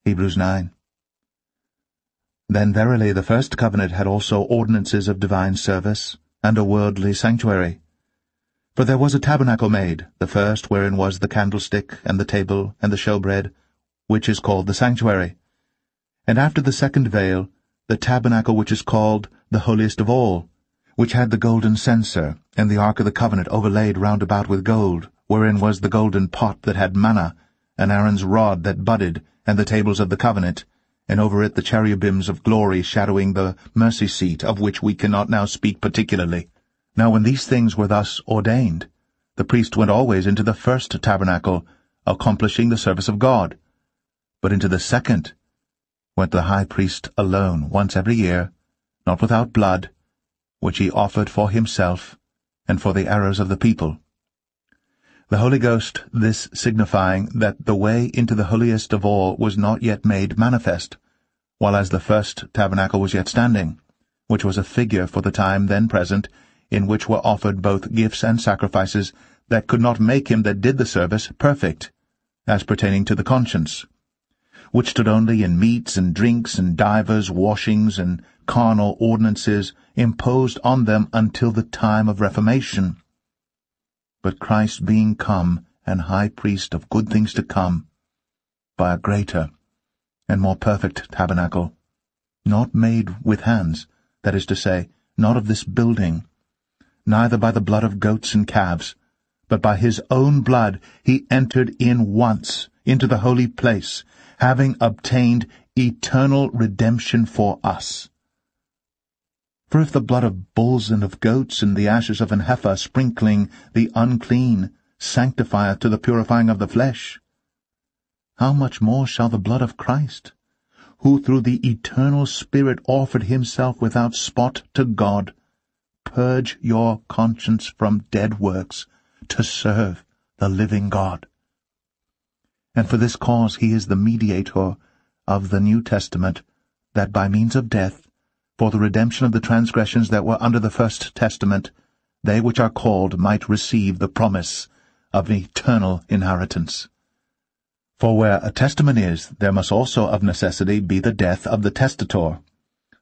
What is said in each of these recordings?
Hebrews 9. Then verily the first covenant had also ordinances of divine service, and a worldly sanctuary. For there was a tabernacle made, the first wherein was the candlestick, and the table, and the showbread, which is called the sanctuary. And after the second veil, the tabernacle which is called the holiest of all, which had the golden censer, and the ark of the covenant overlaid round about with gold, wherein was the golden pot that had manna, and Aaron's rod that budded, and the tables of the covenant, and over it the cherubims of glory shadowing the mercy seat, of which we cannot now speak particularly. Now when these things were thus ordained, the priest went always into the first tabernacle, accomplishing the service of God. But into the second went the high priest alone once every year, not without blood, which he offered for himself and for the errors of the people. The Holy Ghost this signifying that the way into the holiest of all was not yet made manifest, while as the first tabernacle was yet standing, which was a figure for the time then present, in which were offered both gifts and sacrifices that could not make him that did the service perfect, as pertaining to the conscience, which stood only in meats and drinks and divers washings and carnal ordinances imposed on them until the time of Reformation. But Christ being come, and high priest of good things to come, by a greater and more perfect tabernacle, not made with hands, that is to say, not of this building, neither by the blood of goats and calves, but by his own blood he entered in once into the holy place, having obtained eternal redemption for us. For if the blood of bulls and of goats and the ashes of an heifer sprinkling the unclean sanctifieth to the purifying of the flesh, how much more shall the blood of Christ, who through the eternal Spirit offered himself without spot to God, purge your conscience from dead works to serve the living God? And for this cause he is the mediator of the New Testament, that by means of death, for the redemption of the transgressions that were under the first testament, they which are called might receive the promise of eternal inheritance. For where a testament is, there must also of necessity be the death of the testator.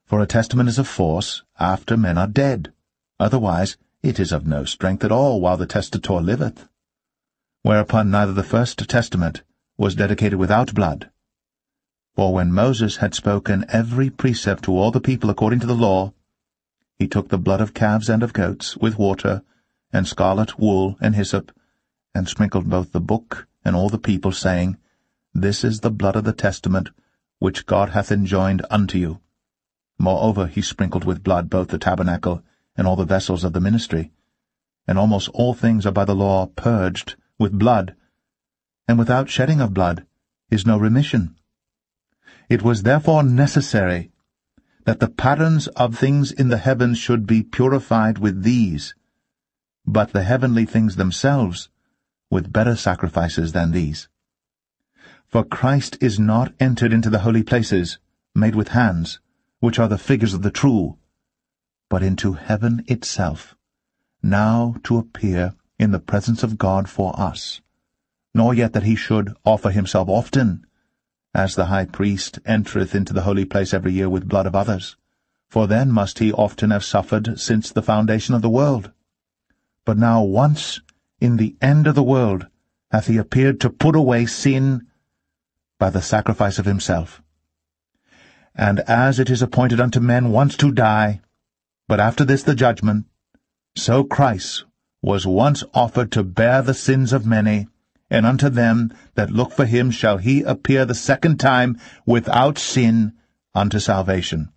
For a testament is of force after men are dead, otherwise it is of no strength at all while the testator liveth. Whereupon neither the first testament was dedicated without blood. For when Moses had spoken every precept to all the people according to the law, he took the blood of calves and of goats, with water, and scarlet wool, and hyssop, and sprinkled both the book and all the people, saying, This is the blood of the testament, which God hath enjoined unto you. Moreover he sprinkled with blood both the tabernacle and all the vessels of the ministry. And almost all things are by the law purged with blood, and without shedding of blood is no remission. It was therefore necessary that the patterns of things in the heavens should be purified with these, but the heavenly things themselves with better sacrifices than these. For Christ is not entered into the holy places, made with hands, which are the figures of the true, but into heaven itself, now to appear in the presence of God for us, nor yet that he should offer himself often, as the high priest entereth into the holy place every year with blood of others, for then must he often have suffered since the foundation of the world. But now once in the end of the world hath he appeared to put away sin by the sacrifice of himself. And as it is appointed unto men once to die, but after this the judgment, so Christ was once offered to bear the sins of many, and unto them that look for him shall he appear the second time without sin unto salvation.